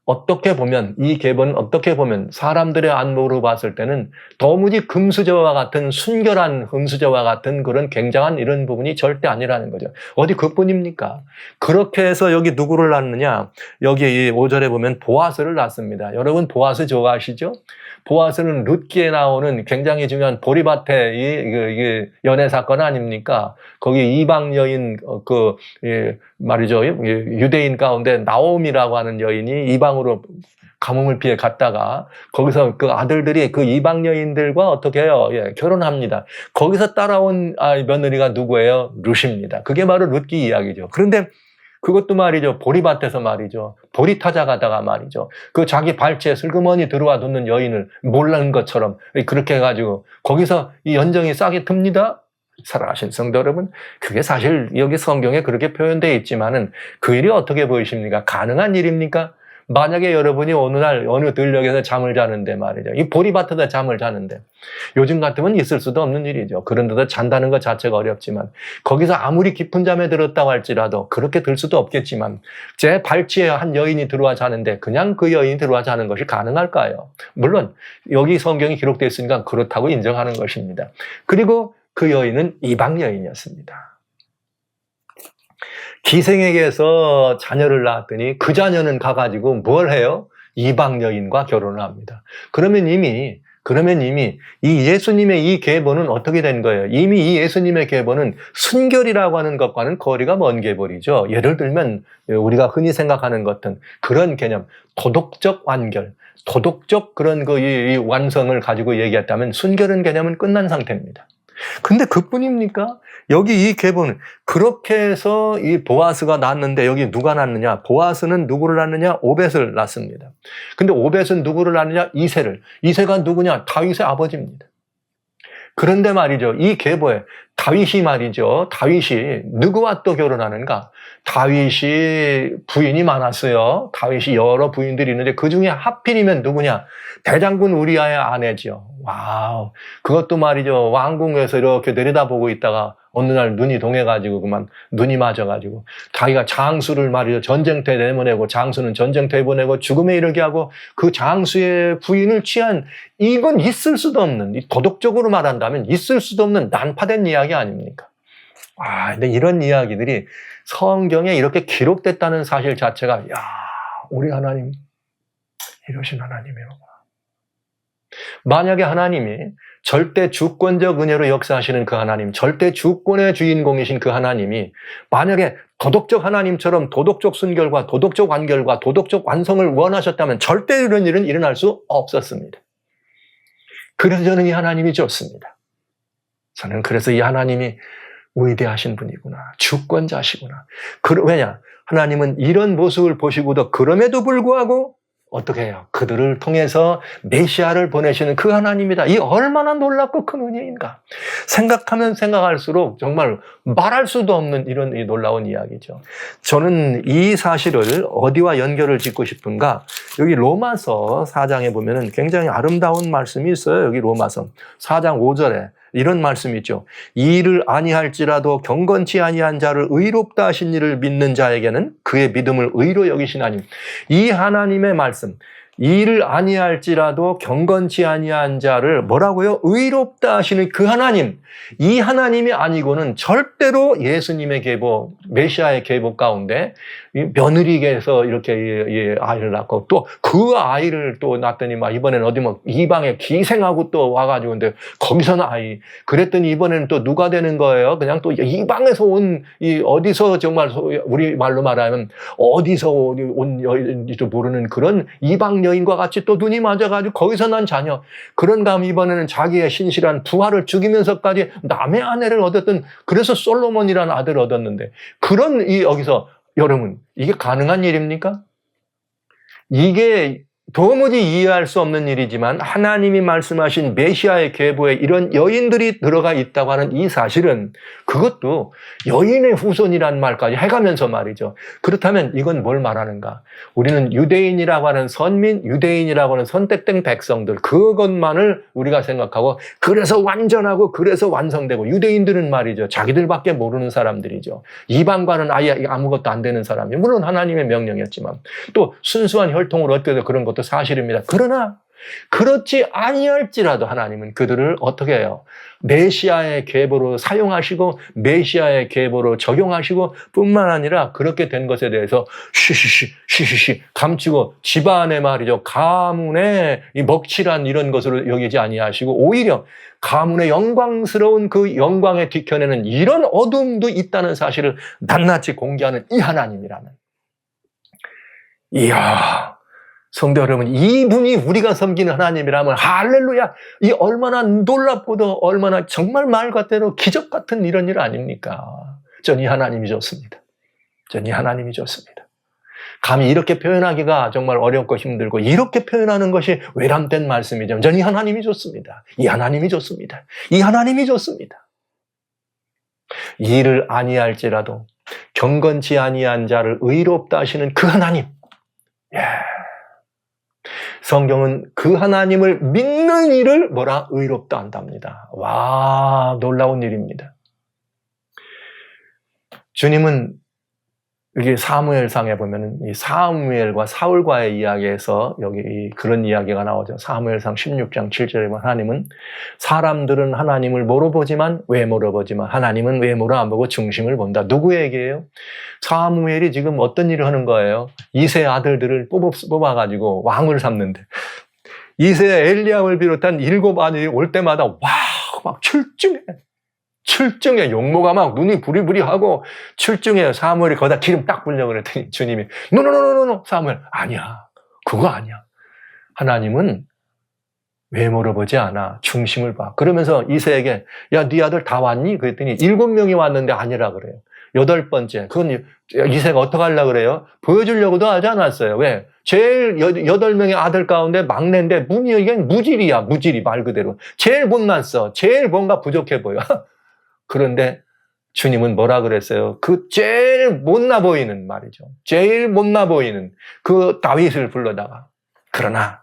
어떻게 보면 사람들의 안목으로 봤을 때는 도무지 금수저와 같은 순결한 금수저와 같은 그런 굉장한 이런 부분이 절대 아니라는 거죠. 어디 그뿐입니까? 그렇게 해서 여기 누구를 낳느냐? 여기 5절에 보면 보아스를 낳습니다. 여러분 보아스 좋아하시죠? 보아스는 룻기에 나오는 굉장히 중요한 보리밭의 이게 연애 사건 아닙니까? 거기 이방 여인 말이죠. 유대인 가운데 나옴이라고 하는 여인이 이방으로 가뭄을 피해 갔다가 거기서 그 아들들이 그 이방 여인들과 어떻게 해요? 결혼합니다. 거기서 따라온 며느리가 누구예요? 룻입니다. 그게 바로 룻기 이야기죠. 그런데 그것도 말이죠. 보리밭에서 말이죠. 보리 타자 가다가 말이죠. 그 자기 발치에 슬그머니 들어와 놓는 여인을 몰랐는 것처럼 그렇게 해가지고 거기서 이 연정이 싹이 틉니다. 사랑하신 성도 여러분, 그게 사실 여기 성경에 그렇게 표현되어 있지만은 그 일이 어떻게 보이십니까? 가능한 일입니까? 만약에 여러분이 어느 날 어느 들녘에서 잠을 자는데 말이죠. 이 보리밭에서 잠을 자는데 요즘 같으면 있을 수도 없는 일이죠. 그런데도 잔다는 것 자체가 어렵지만 거기서 아무리 깊은 잠에 들었다고 할지라도 그렇게 들 수도 없겠지만 제 발치에 한 여인이 들어와 자는데 그냥 그 여인이 들어와 자는 것이 가능할까요? 물론 여기 성경이 기록되어 있으니까 그렇다고 인정하는 것입니다. 그리고 그 여인은 이방 여인이었습니다. 기생에게서 자녀를 낳았더니 그 자녀는 가가지고 뭘 해요? 이방 여인과 결혼을 합니다. 그러면 이미 이 예수님의 이 계보는 어떻게 된 거예요? 이미 이 예수님의 계보는 순결이라고 하는 것과는 거리가 먼 계보이죠. 예를 들면 우리가 흔히 생각하는 것은 그런 개념, 도덕적 완결, 도덕적 그런 이 완성을 가지고 얘기했다면 순결한 개념은 끝난 상태입니다. 근데 그뿐입니까? 여기 이 계보는 그렇게 해서 이 보아스가 낳았는데 여기 누가 낳느냐? 보아스는 누구를 낳느냐? 오벳을 낳습니다. 근데 오벳은 누구를 낳느냐? 이새를. 이새가 누구냐? 다윗의 아버지입니다. 그런데 말이죠. 이 계보에 다윗이 말이죠. 다윗이 누구와 또 결혼하는가? 다윗이 부인이 많았어요. 다윗이 여러 부인들이 있는데 그 중에 하필이면 누구냐? 대장군 우리아의 아내죠. 와우. 그것도 말이죠. 왕궁에서 이렇게 내려다보고 있다가 어느 날 눈이 동해가지고 그만 눈이 맞아가지고 자기가 장수를 말이죠. 전쟁터에 내보내고 장수는 전쟁터에 보내고 죽음에 이르게 하고 그 장수의 부인을 취한 이건 있을 수도 없는 도덕적으로 말한다면 있을 수도 없는 난파된 이야기 아닙니까? 근데 이런 이야기들이 성경에 이렇게 기록됐다는 사실 자체가 우리 하나님 이러신 하나님이로구나. 만약에 하나님이 절대 주권적 은혜로 역사하시는 그 하나님, 절대 주권의 주인공이신 그 하나님이 만약에 도덕적 하나님처럼 도덕적 순결과 도덕적 완결과 도덕적 완성을 원하셨다면 절대 이런 일은 일어날 수 없었습니다. 그래서 저는 이 하나님이 좋습니다. 저는 그래서 이 하나님이 위대하신 분이구나. 주권자시구나. 왜냐? 하나님은 이런 모습을 보시고도 그럼에도 불구하고 어떻게 해요? 그들을 통해서 메시아를 보내시는 그 하나님이다. 이 얼마나 놀랍고 큰 은혜인가. 생각하면 생각할수록 정말 말할 수도 없는 이런 놀라운 이야기죠. 저는 이 사실을 어디와 연결을 짓고 싶은가? 여기 로마서 4장에 보면은 굉장히 아름다운 말씀이 있어요. 여기 로마서 4장 5절에 이런 말씀이 있죠. 이 일을 아니할지라도 경건치 아니한 자를 의롭다 하신 이를 믿는 자에게는 그의 믿음을 의로 여기신 하나님. 이 하나님의 말씀. 이 일을 아니할지라도 경건치 아니한 자를 뭐라고요? 의롭다 하시는 그 하나님. 이 하나님이 아니고는 절대로 예수님의 계보, 메시아의 계보 가운데 며느리에게서 이렇게 아이를 낳고 또 그 아이를 또 낳더니 막 이번에는 어디 뭐 이방에 기생하고 또 와가지고 근데 거기서는 아이. 그랬더니 이번에는 또 누가 되는 거예요? 그냥 또 이방에서 온 어디서 정말 우리 말로 말하면 어디서 온 여인지도 모르는 그런 이방 여인과 같이 또 눈이 맞아가지고 거기서 난 자녀. 그런가 하면 이번에는 자기의 신실한 부하를 죽이면서까지 남의 아내를 얻었던 그래서 솔로몬이라는 아들을 얻었는데 그런 여기서 여러분 이게 가능한 일입니까? 이게 도무지 이해할 수 없는 일이지만 하나님이 말씀하신 메시아의 계보에 이런 여인들이 들어가 있다고 하는 이 사실은 그것도 여인의 후손이라는 말까지 해가면서 말이죠. 그렇다면 이건 뭘 말하는가? 우리는 유대인이라고 하는 선민, 유대인이라고 하는 선택된 백성들 그것만을 우리가 생각하고 그래서 완전하고 그래서 완성되고 유대인들은 말이죠. 자기들밖에 모르는 사람들이죠. 이방과는 아예 아무것도 안 되는 사람이 물론 하나님의 명령이었지만 또 순수한 혈통으로 어떻게 그런 것도 사실입니다. 그러나 그렇지 아니할지라도 하나님은 그들을 어떻게 해요? 메시아의 계보로 사용하시고 메시아의 계보로 적용하시고 뿐만 아니라 그렇게 된 것에 대해서 쉬쉬쉬 감추고 집안에 말이죠. 가문의 이 먹칠한 이런 것으로 여기지 아니하시고 오히려 가문의 영광스러운 그 영광에 뒤켜내는 이런 어둠도 있다는 사실을 낱낱이 공개하는 이 하나님이라는. 이야. 성도 여러분, 이분이 우리가 섬기는 하나님이라면 할렐루야! 이 얼마나 놀랍고도 얼마나 정말 말 같대로 기적 같은 이런 일 아닙니까? 전 이 하나님이 좋습니다. 전 이 하나님이 좋습니다. 감히 이렇게 표현하기가 정말 어렵고 힘들고 이렇게 표현하는 것이 외람된 말씀이죠. 전 이 하나님이 좋습니다. 이 하나님이 좋습니다. 이 하나님이 좋습니다. 이 일을 아니할지라도 경건치 아니한 자를 의롭다 하시는 그 하나님. 성경은 그 하나님을 믿는 일을 뭐라? 의롭다 한답니다. 와, 놀라운 일입니다. 주님은 여기 사무엘상에 보면은 이 사무엘과 사울과의 이야기에서 여기 그런 이야기가 나오죠. 사무엘상 16장 7절에 보면 하나님은 사람들은 하나님을 물어보지만 외모로 보지만 하나님은 외모로 안 보고 중심을 본다. 누구에게요? 사무엘이 지금 어떤 일을 하는 거예요? 이세 아들들을 뽑아가지고 왕을 삼는데 이세 엘리압을 비롯한 7 아들이 올 때마다 와 막 출중해. 용모가 막 눈이 부리부리하고 출중해요. 사무엘이 거기다 기름 딱 불려 그랬더니 주님이 노노노노노 사무엘 아니야. 그거 아니야. 하나님은 외모로 보지 않아. 중심을 봐. 그러면서 이새에게 야, 네 아들 다 왔니? 그랬더니 7명이 왔는데 아니라 그래요. 8번째. 그건 이새가 어떻게 하려고 그래요? 보여주려고도 하지 않았어요. 왜? 제일 8명의 아들 가운데 막내인데 이게 무질이야. 무질이 말 그대로. 제일 못났어. 제일 뭔가 부족해 보여. 그런데 주님은 뭐라 그랬어요? 그 제일 못나 보이는 말이죠. 제일 못나 보이는 그 다윗을 불러다가 그러나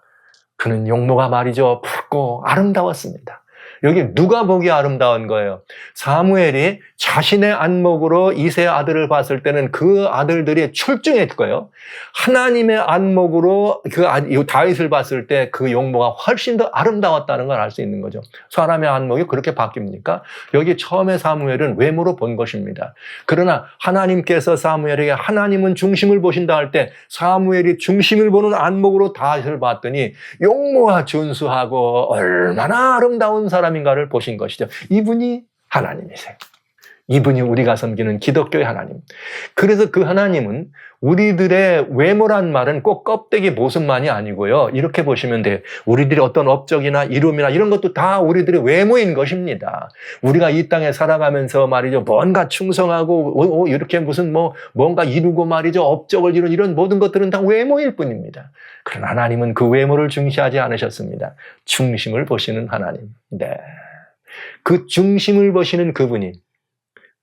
그는 용모가 말이죠. 붉고 아름다웠습니다. 여기 누가 보기 아름다운 거예요? 사무엘이 자신의 안목으로 이새의 아들을 봤을 때는 그 아들들이 출중했고요. 하나님의 안목으로 그 다윗을 봤을 때 그 용모가 훨씬 더 아름다웠다는 걸 알 수 있는 거죠. 사람의 안목이 그렇게 바뀝니까? 여기 처음에 사무엘은 외모로 본 것입니다. 그러나 하나님께서 사무엘에게 하나님은 중심을 보신다 할 때 사무엘이 중심을 보는 안목으로 다윗을 봤더니 용모가 준수하고 얼마나 아름다운 사람인가를 보신 것이죠. 이분이 하나님이세요. 이분이 우리가 섬기는 기독교의 하나님. 그래서 그 하나님은 우리들의 외모란 말은 꼭 껍데기 모습만이 아니고요. 이렇게 보시면 돼요. 우리들의 어떤 업적이나 이름이나 이런 것도 다 우리들의 외모인 것입니다. 우리가 이 땅에 살아가면서 말이죠. 뭔가 충성하고 이렇게 무슨 뭔가 이루고 말이죠. 업적을 이룬 이런 모든 것들은 다 외모일 뿐입니다. 그러나 하나님은 그 외모를 중시하지 않으셨습니다. 중심을 보시는 하나님. 네. 그 중심을 보시는 그분이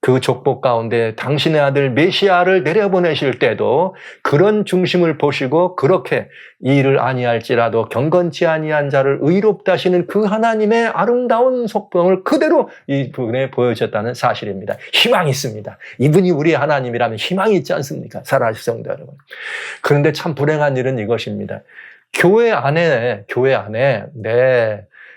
그 족보 가운데 당신의 아들 메시아를 내려보내실 때도 그런 중심을 보시고 그렇게 이 일을 아니할지라도 경건치 아니한 자를 의롭다 하시는 그 하나님의 아름다운 속성을 그대로 이분에 보여주셨다는 사실입니다. 희망이 있습니다. 이분이 우리의 하나님이라면 희망이 있지 않습니까? 살아계신 성도 여러분. 그런데 참 불행한 일은 이것입니다. 교회 안에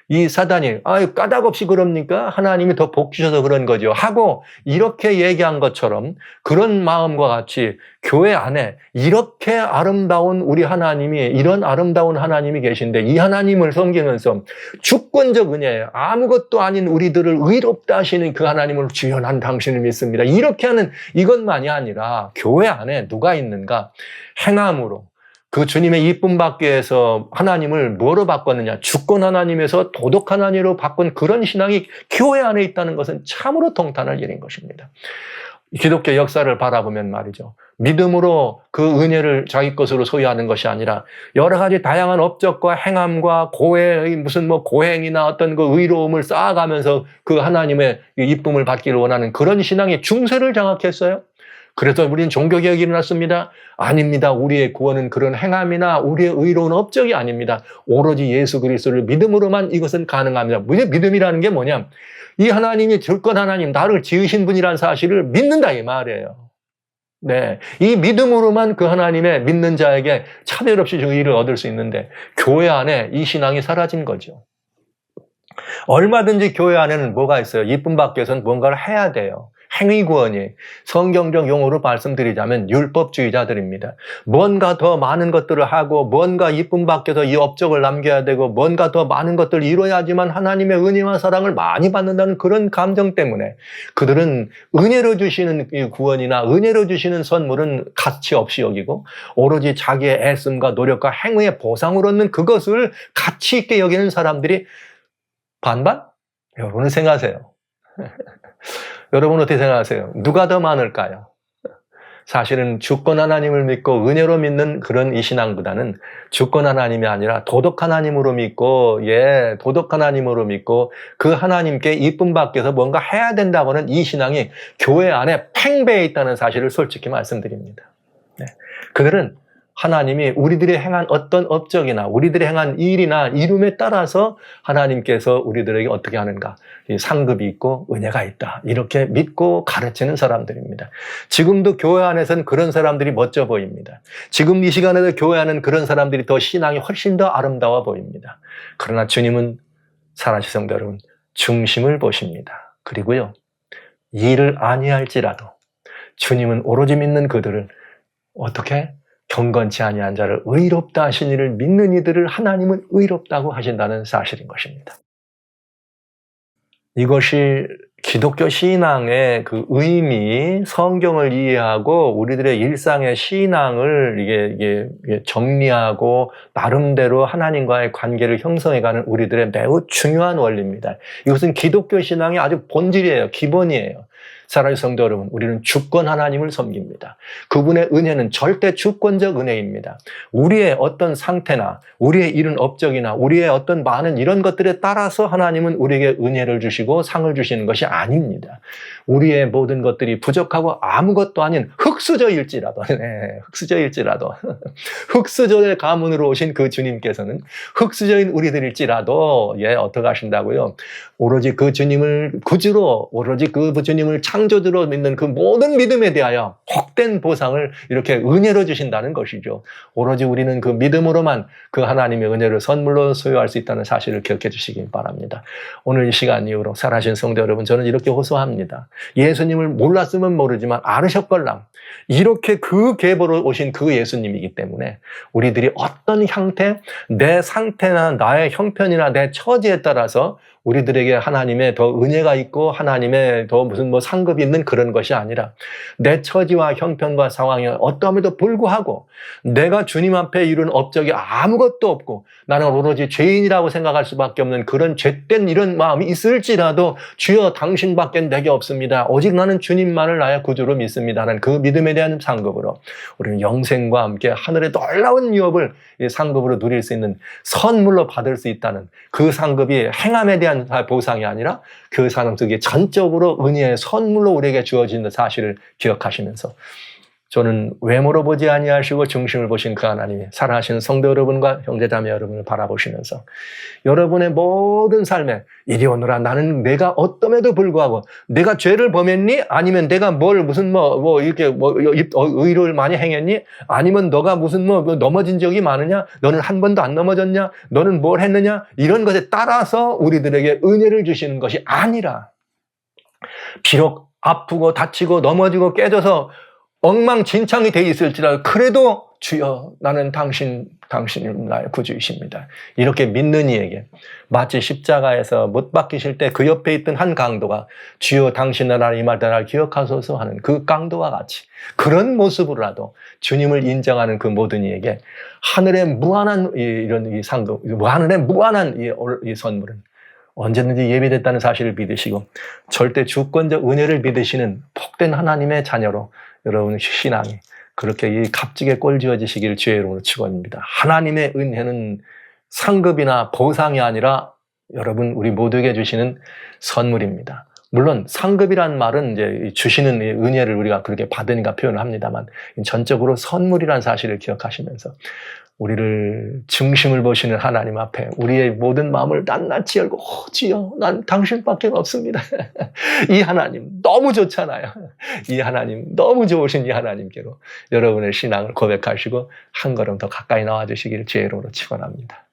이 사단이 까닭없이 그럽니까? 하나님이 더 복 주셔서 그런 거죠 하고 이렇게 얘기한 것처럼 그런 마음과 같이 교회 안에 이렇게 아름다운 우리 하나님이 이런 아름다운 하나님이 계신데 이 하나님을 섬기면서 주권적 은혜 아무것도 아닌 우리들을 의롭다 하시는 그 하나님을 주여 난 당신을 믿습니다. 이렇게 하는 이것만이 아니라 교회 안에 누가 있는가? 행함으로 그 주님의 이쁨 받기 위해서 하나님을 뭐로 바꿨느냐? 주권 하나님에서 도덕 하나님으로 바꾼 그런 신앙이 교회 안에 있다는 것은 참으로 통탄할 일인 것입니다. 기독교 역사를 바라보면 말이죠. 믿음으로 그 은혜를 자기 것으로 소유하는 것이 아니라 여러 가지 다양한 업적과 행함과 고행이나 어떤 그 의로움을 쌓아가면서 그 하나님의 이쁨을 받기를 원하는 그런 신앙의 중세를 장악했어요. 그래서 우리는 종교개혁이 일어났습니다. 아닙니다. 우리의 구원은 그런 행함이나 우리의 의로운 업적이 아닙니다. 오로지 예수 그리스도를 믿음으로만 이것은 가능합니다. 믿음이라는 게 뭐냐? 이 하나님이 주권 하나님, 나를 지으신 분이라는 사실을 믿는다 이 말이에요. 네, 이 믿음으로만 그 하나님의 믿는 자에게 차별 없이 의의를 얻을 수 있는데 교회 안에 이 신앙이 사라진 거죠. 얼마든지 교회 안에는 뭐가 있어요? 이쁨 받기 위해서는 뭔가를 해야 돼요. 행위구원이 성경적 용어로 말씀드리자면 율법주의자들입니다. 뭔가 더 많은 것들을 하고 뭔가 이쁨 받기 위해서 이 업적을 남겨야 되고 뭔가 더 많은 것들을 이뤄야지만 하나님의 은혜와 사랑을 많이 받는다는 그런 감정 때문에 그들은 은혜로 주시는 구원이나 은혜로 주시는 선물은 가치 없이 여기고 오로지 자기의 애씀과 노력과 행위의 보상을 얻는 그것을 가치 있게 여기는 사람들이 반반? 여러분은 생각하세요. 여러분 어떻게 생각하세요? 누가 더 많을까요? 사실은 주권 하나님을 믿고 은혜로 믿는 그런 이 신앙보다는 주권 하나님이 아니라 도덕 하나님으로 믿고 도덕 하나님으로 믿고 그 하나님께 이쁨 받기 위해서 뭔가 해야 된다고는 이 신앙이 교회 안에 팽배해 있다는 사실을 솔직히 말씀드립니다. 네. 그들은 하나님이 우리들이 행한 어떤 업적이나 우리들이 행한 일이나 이름에 따라서 하나님께서 우리들에게 어떻게 하는가 상급이 있고 은혜가 있다 이렇게 믿고 가르치는 사람들입니다. 지금도 교회 안에서는 그런 사람들이 멋져 보입니다. 지금 이 시간에도 교회 안에는 그런 사람들이 더 신앙이 훨씬 더 아름다워 보입니다. 그러나 주님은 사랑하는 성도 여러분 중심을 보십니다. 그리고요 일을 아니할지라도 주님은 오로지 믿는 그들을 어떻게 경건치 아니한 자를 의롭다 하신 이를 믿는 이들을 하나님은 의롭다고 하신다는 사실인 것입니다. 이것이 기독교 신앙의 그 의미, 성경을 이해하고 우리들의 일상의 신앙을 이게 정리하고 나름대로 하나님과의 관계를 형성해가는 우리들의 매우 중요한 원리입니다. 이것은 기독교 신앙의 아주 본질이에요. 기본이에요. 사랑하는 성도 여러분, 우리는 주권 하나님을 섬깁니다. 그분의 은혜는 절대 주권적 은혜입니다. 우리의 어떤 상태나 우리의 이른 업적이나 우리의 어떤 많은 이런 것들에 따라서 하나님은 우리에게 은혜를 주시고 상을 주시는 것이 아닙니다. 우리의 모든 것들이 부족하고 아무것도 아닌 흙수저일지라도 흙수저일지라도 흙수저의 가문으로 오신 그 주님께서는 흙수저인 우리들일지라도 어떻게 하신다고요? 오로지 그 주님을 구주로, 오로지 그 주님을 창조주로 믿는 그 모든 믿음에 대하여 복된 보상을 이렇게 은혜로 주신다는 것이죠. 오로지 우리는 그 믿음으로만 그 하나님의 은혜를 선물로 소유할 수 있다는 사실을 기억해 주시기 바랍니다. 오늘 이 시간 이후로 살아신 성도 여러분, 저는 이렇게 호소합니다. 예수님을 몰랐으면 모르지만 알으셨걸랑 이렇게 그 계보로 오신 그 예수님이기 때문에 우리들이 어떤 형태, 내 상태나 나의 형편이나 내 처지에 따라서 우리들에게 하나님의 더 은혜가 있고 하나님의 더 무슨 상급이 있는 그런 것이 아니라 내 처지와 형편과 상황이 어떠함에도 불구하고 내가 주님 앞에 이룬 업적이 아무것도 없고 나는 오로지 죄인이라고 생각할 수밖에 없는 그런 죄된 이런 마음이 있을지라도 주여 당신밖에 내게 없습니다. 오직 나는 주님만을 나의 구주로 믿습니다는 그 믿음에 대한 상급으로 우리는 영생과 함께 하늘의 놀라운 유업을 상급으로 누릴 수 있는 선물로 받을 수 있다는 그 상급이 행함에 대한 보상이 아니라 그 사람 속에 전적으로 은혜의 선물로 우리에게 주어지는 사실을 기억하시면서 저는 외모로 보지 아니하시고 중심을 보신 그 하나님이 사랑하시는 성도 여러분과 형제자매 여러분을 바라보시면서 여러분의 모든 삶에 이리 오너라. 나는 내가 어떠함에도 불구하고 내가 죄를 범했니? 아니면 내가 의를 많이 행했니? 아니면 너가 넘어진 적이 많으냐? 너는 한 번도 안 넘어졌냐? 너는 뭘 했느냐? 이런 것에 따라서 우리들에게 은혜를 주시는 것이 아니라 비록 아프고 다치고 넘어지고 깨져서 엉망진창이 돼 있을지라도 그래도 주여 나는 당신이 나의 구주이십니다. 이렇게 믿는 이에게 마치 십자가에서 못 박히실 때 그 옆에 있던 한 강도가 주여 당신은 나를 임할 때 나를 기억하소서 하는 그 강도와 같이 그런 모습으로라도 주님을 인정하는 그 모든 이에게 하늘의 무한한 이런 상급, 하늘의 무한한 이 선물은 언제든지 예비됐다는 사실을 믿으시고 절대 주권적 은혜를 믿으시는 복된 하나님의 자녀로 여러분의 신앙이 그렇게 이 값지게 꼴지어지시기를 주의 이름으로 축원합니다. 하나님의 은혜는 상급이나 보상이 아니라 여러분 우리 모두에게 주시는 선물입니다. 물론 상급이란 말은 이제 주시는 은혜를 우리가 그렇게 받으니까 표현을 합니다만 전적으로 선물이라는 사실을 기억하시면서 우리를 중심을 보시는 하나님 앞에 우리의 모든 마음을 낱낱이 열고 주여 난 당신밖에 없습니다. 이 하나님 너무 좋잖아요. 이 하나님 너무 좋으신 이 하나님께로 여러분의 신앙을 고백하시고 한 걸음 더 가까이 나와 주시기를 주의 이름으로 축원합니다.